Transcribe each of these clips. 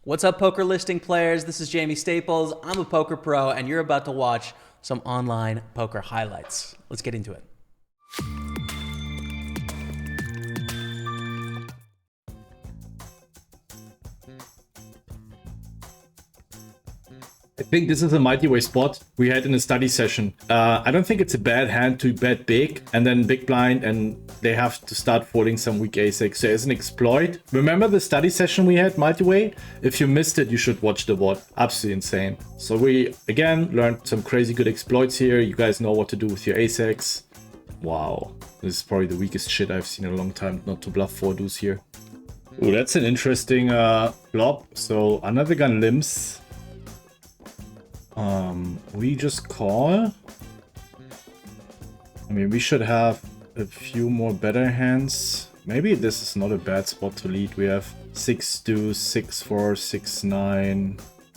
What's up, poker listing players? This is JaimeStaples. I'm a poker pro, and you're about to watch some online poker highlights. Let's get into it. I think this is a multi-way spot we had in a study session. I don't think it's a bad hand to bet big and then big blind, and they have to start folding some weak a6. So as an exploit, remember the study session we had multi-way? If you missed it, you should watch the VOD. Absolutely insane. So we again learned some crazy good exploits here. You guys know what to do with your a6. Wow, this is probably the weakest shit I've seen in a long time. Not to bluff 4 deuce here. Oh, that's an interesting flop. So another gun limps. We just call. I mean, we should have a few more better hands. Maybe this is not a bad spot to lead. We have 6 deuce, 6-4, 6-9. I'm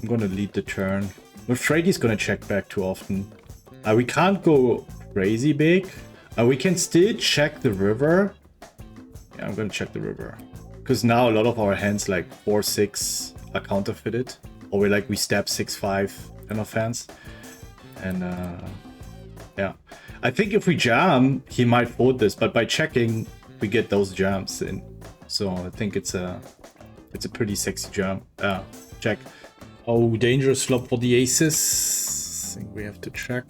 gonna lead the turn. But Spraggy's gonna check back too often. We can't go crazy big. We can still check the river. Yeah, I'm gonna check the river. Because now a lot of our hands like 4-6 are counterfeited. Or we stab 6-5 kind of hands. And yeah, I think if we jam, he might fold this, but by checking, we get those jams in. So I think it's a pretty sexy jam. Check. Oh, dangerous flop for the aces. I think we have to check.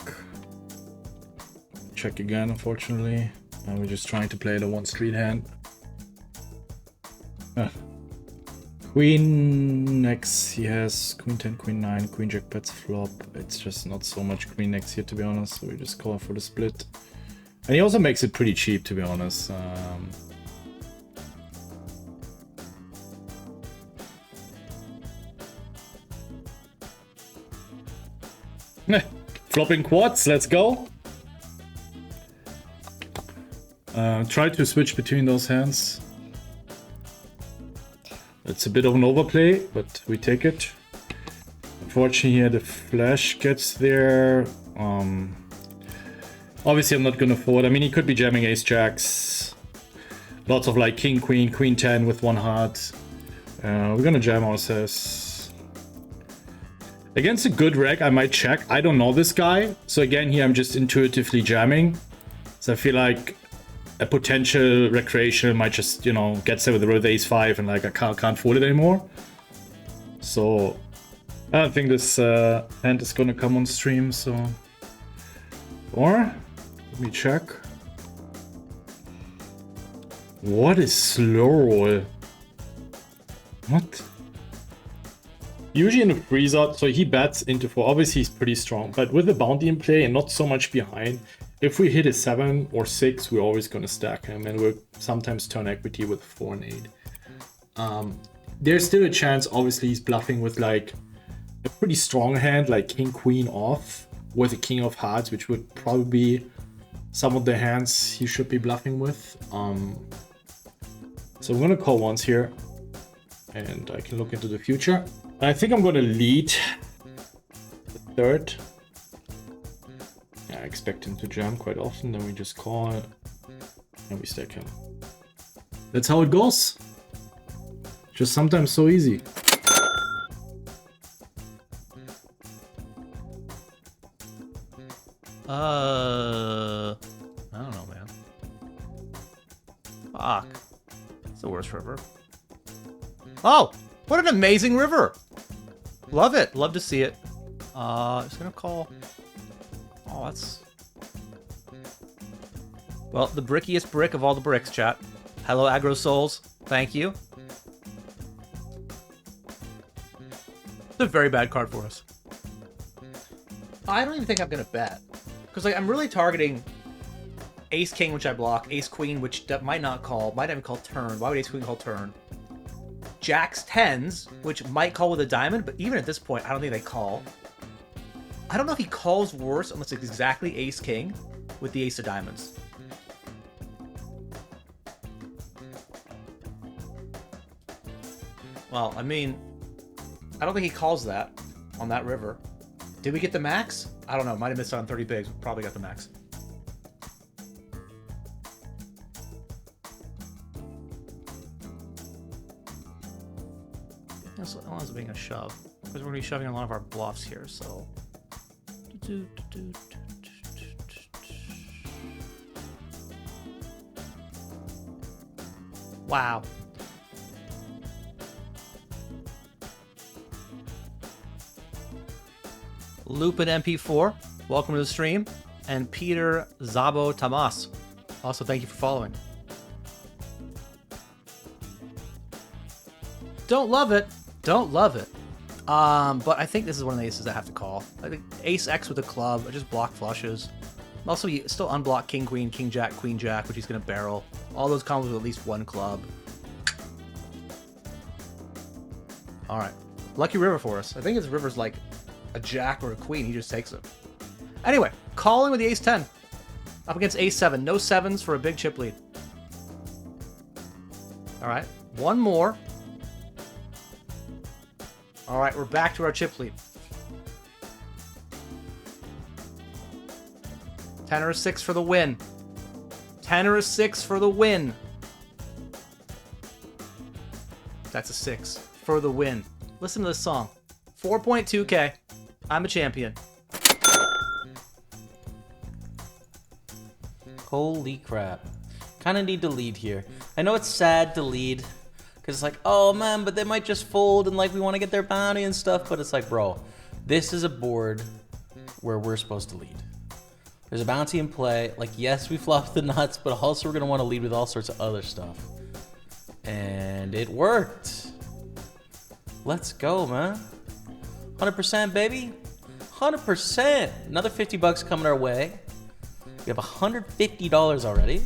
Check again, unfortunately. And we're just trying to play the one street hand. Queen next, he has queen 10, queen 9, queen jack bets flop. It's just not so much queen next here, to be honest. So we just call for the split. And he also makes it pretty cheap, to be honest. Flopping quads, let's go. Try to switch between those hands. It's a bit of an overplay, but we take it. Unfortunately, here the flash gets there. Obviously, I'm not gonna fold. I mean, he could be jamming ace jacks. Lots of like king, queen, queen 10 with one heart. We're gonna jam ourselves. Against a good reg, I might check. I don't know this guy. So again, here I'm just intuitively jamming. So I feel like a potential recreational might just, you know, get there with ace 5 and like I can't fold it anymore. So I don't think this hand is gonna come on stream, so. Or let me check. What is slow roll? What? Usually in the freeze-out, so he bets into 4. Obviously he's pretty strong, but with the bounty in play and not so much behind, if we hit a 7 or 6, we're always going to stack him, and we'll sometimes turn equity with 4 and 8. There's still a chance, obviously, he's bluffing with like a pretty strong hand, like king, queen off, with a king of hearts, which would probably be some of the hands he should be bluffing with. So I'm going to call once here, and I can look into the future. I think I'm going to lead the third. I expect him to jam quite often, then we just call it and we stack him. That's how it goes. Just sometimes so easy. I don't know, man. Fuck. It's the worst river. Oh, what an amazing river. Love it. Love to see it. Just gonna call. Oh, that's... Well, the brickiest brick of all the bricks, chat. Hello, Aggro Souls. Thank you. It's a very bad card for us. I don't even think I'm going to bet. Because like, I'm really targeting Ace-King, which I block. Ace-Queen, which might not call. Might even call turn. Why would Ace-Queen call turn? Jacks-10s, which might call with a diamond. But even at this point, I don't think they call. I don't know if he calls worse unless it's exactly Ace-King with the Ace of Diamonds. Well, I mean, I don't think he calls that on that river. Did we get the max? I don't know. Might have missed on 30 bigs. Probably got the max. also ends up being a shove because we're gonna be shoving a lot of our bluffs here. So. Wow. Lupin MP4, welcome to the stream. And Peter Zabo Tamas, also thank you for following. Don't love it. Don't love it. But I think this is one of the aces I have to call. I think Ace X with a club, I just block flushes. Also, you still unblock King Queen, King Jack, Queen Jack, which he's gonna barrel. All those combos with at least one club. All right, lucky river for us. I think his river's like a Jack or a Queen. He just takes it. Anyway, calling with the Ace 10 up against Ace 7. No sevens for a big chip lead. All right, one more. All right, we're back to our chip lead. 10 or a 6 for the win. 10 or a 6 for the win. That's a 6 for the win. Listen to this song. 4.2K. I'm a champion. Holy crap. Kind of need to lead here. I know it's sad to lead. Because it's like, oh man, but they might just fold and like we want to get their bounty and stuff. But it's like, bro, this is a board where we're supposed to lead. There's a bounty in play. Like, yes, we flopped the nuts, but also we're going to want to lead with all sorts of other stuff. And it worked. Let's go, man. 100%, baby. 100%. Another 50 bucks coming our way. We have $150 already.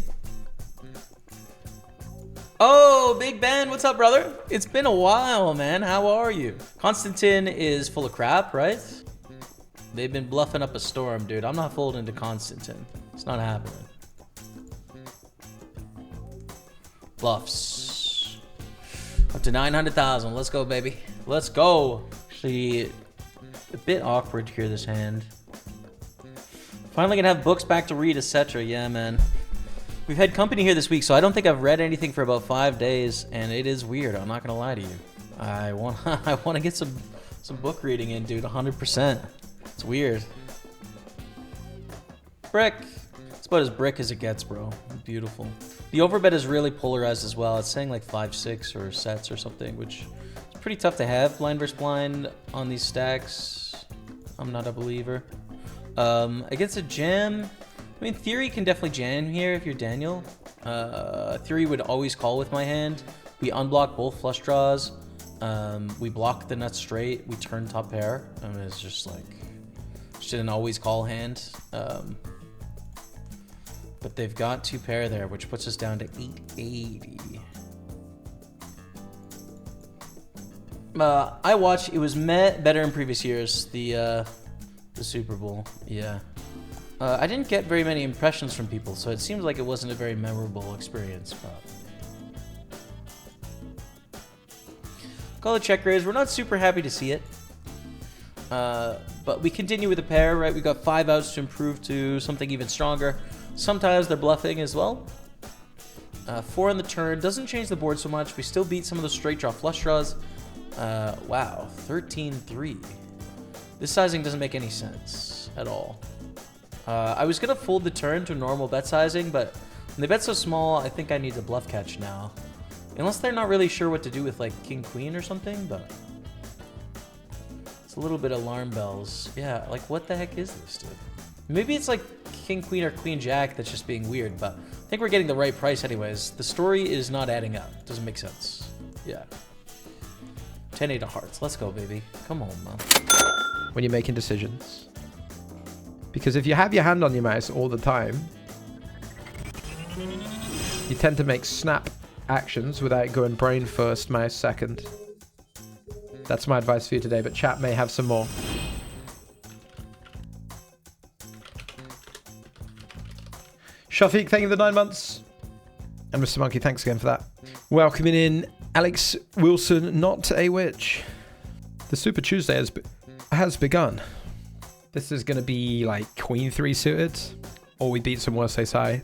Oh, Big Ben, what's up, brother? It's been a while, man. How are you? Constantine is full of crap, right? They've been bluffing up a storm, dude. I'm not folding to Constantine. It's not happening. Bluffs. Up to 900,000. Let's go, baby. Let's go. Actually, a bit awkward here, this hand. Finally gonna have books back to read, etc. Yeah, man. We've had company here this week, so I don't think I've read anything for about 5 days, and it is weird. I'm not gonna lie to you. I want to get some book reading in, dude. 100%. It's weird. Brick. It's about as brick as it gets, bro. Beautiful. The overbet is really polarized as well. It's saying like 5-6 or sets or something, which is pretty tough to have blind versus blind on these stacks. I'm not a believer. Against a jam, I mean, Theory can definitely jam here if you're Daniel. Theory would always call with my hand. We unblock both flush draws. We block the nuts straight. We turn top pair. I mean, it's just like, just an always call hand. But they've got 2 pair there, which puts us down to 880. I watched, it was better in previous years, the Super Bowl. Yeah. I didn't get very many impressions from people, so it seems like it wasn't a very memorable experience. But call it check raise. We're not super happy to see it. But we continue with the pair, right? We got 5 outs to improve to something even stronger. Sometimes they're bluffing as well. 4 on the turn. Doesn't change the board so much. We still beat some of the straight draw flush draws. Wow, 13-3. This sizing doesn't make any sense at all. I was going to fold the turn to normal bet sizing, but when they bet so small, I think I need to bluff catch now. Unless they're not really sure what to do with like King Queen or something, but it's a little bit alarm bells. Yeah, like what the heck is this, dude? Maybe it's like King Queen or Queen Jack that's just being weird, but I think we're getting the right price anyways. The story is not adding up. Doesn't make sense. Yeah. 10-8 of hearts. Let's go, baby. Come on, man. When you're making decisions. Because if you have your hand on your mouse all the time, you tend to make snap actions without going brain first, mouse second. That's my advice for you today, but chat may have some more. Shafiq, thank you for the 9 months. And Mr. Monkey, thanks again for that. Welcoming in Alex Wilson, not a witch. The Super Tuesday has begun. This is going to be like Queen 3 suited, or we beat some worse ace high.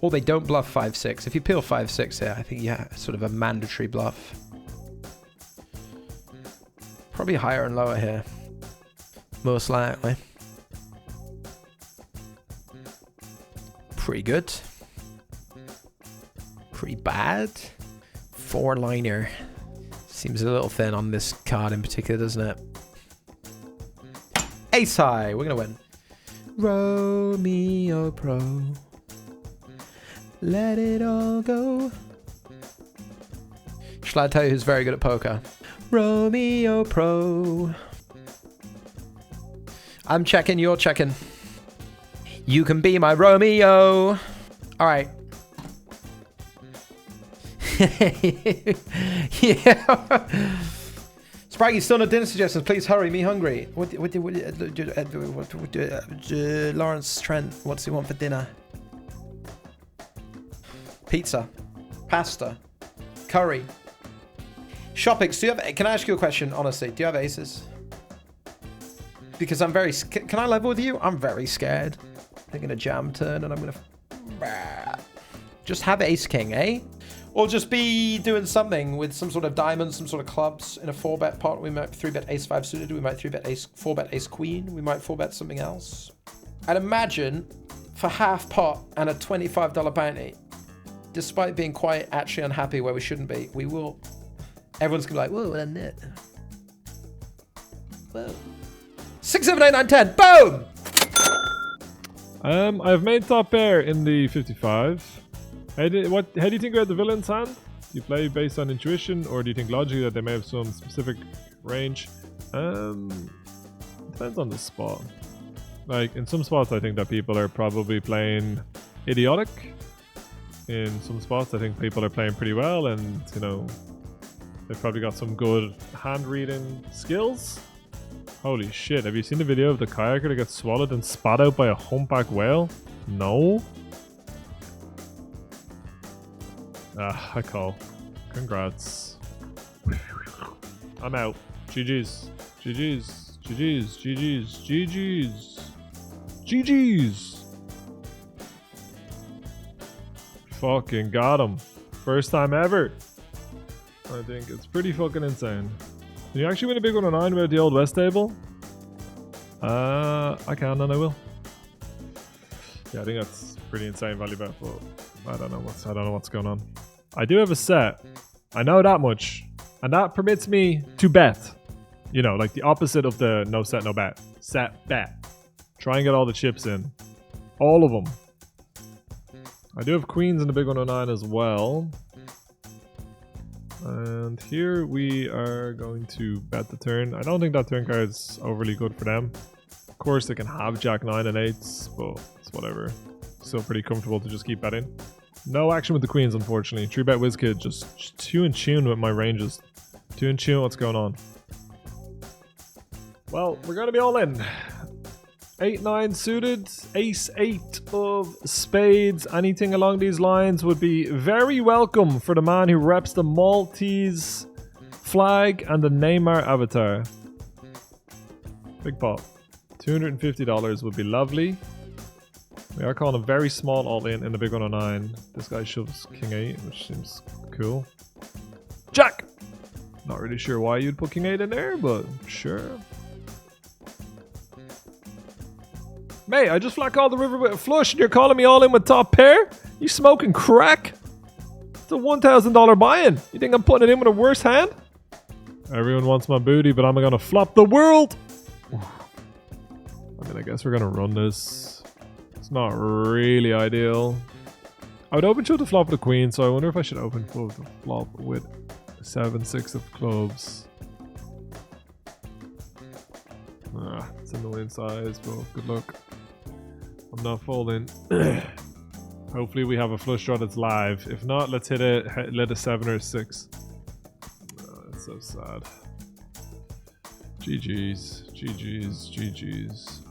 Or they don't bluff 5-6. If you peel 5-6 here, I think yeah, sort of a mandatory bluff. Probably higher and lower here. Most likely. Pretty good. Pretty bad. 4-liner. Seems a little thin on this card in particular, doesn't it? Ace high. We're going to win. Romeo Pro. Let it all go. Shall I tell you who's very good at poker? Romeo Pro. I'm checking, you're checking. You can be my Romeo. All right. Yeah. Spraggy, still no dinner suggestions. Please hurry, me hungry. Lawrence Trent, what's he want for dinner? Pizza, pasta, curry. Shoppix, do you have? Can I ask you a question? Honestly, do you have aces? Because I'm very. Can I level with you? I'm very scared. I'm gonna jam turn, and I'm gonna just have ace king, eh? Or just be doing something with some sort of diamonds, some sort of clubs in a 4-bet pot. We might 3-bet ace 5 suited. We might 3-bet ace 4-bet ace queen. We might 4-bet something else. I'd imagine for half pot and a $25 bounty, despite being quite actually unhappy where we shouldn't be, we will. Everyone's gonna be like, whoa, and it. Whoa. 6, 7, 8, 9, 10. Boom! I've made top pair in the 55. How do you think about the villain's hand? Do you play based on intuition, or do you think logically that they may have some specific range? Depends on the spot. Like, in some spots I think that people are probably playing idiotic. In some spots I think people are playing pretty well, and, you know, they've probably got some good hand reading skills. Holy shit, have you seen the video of the kayaker that gets swallowed and spat out by a humpback whale? No? I call. Congrats. I'm out. GG's. GG's. GG's. GG's. GG's. GG's. Fucking got him. First time ever. I think it's pretty fucking insane. Can you actually win a big 109 about the old West table? I can and I will. Yeah, I think that's pretty insane value bet, but I don't know what's going on. I do have a set. I know that much. And that permits me to bet. You know, like the opposite of the no set, no bet. Set, bet. Try and get all the chips in. All of them. I do have queens in the big 109 as well. And here we are going to bet the turn. I don't think that turn card's overly good for them. Of course, they can have jack 9 and 8s, but it's whatever. Still pretty comfortable to just keep betting. No action with the queens, unfortunately. 3-bet WizKid, just too in tune with my ranges. Too in tune with what's going on. Well, we're going to be all in. 8-9 suited, ace 8 of spades. Anything along these lines would be very welcome for the man who reps the Maltese flag and the Neymar avatar. Big pot. $250 would be lovely. We are calling a very small all-in in the big 109. This guy shoves king 8, which seems cool. Jack! Not really sure why you'd put king 8 in there, but sure. Mate, I just flat called the river with a flush and you're calling me all in with top pair? You smoking crack? It's a $1,000 buy-in. You think I'm putting it in with a worse hand? Everyone wants my booty, but I'm gonna flop the world! I mean, I guess we're gonna run this. It's not really ideal. I would open shove the flop with the queen, so I wonder if I should open shove the flop with 7-6 of clubs. It's in the win size, but good luck. I'm not folding. Hopefully we have a flush draw that's live. If not, let's hit a 7 or a 6. That's so sad. GG's, GG's, GG's.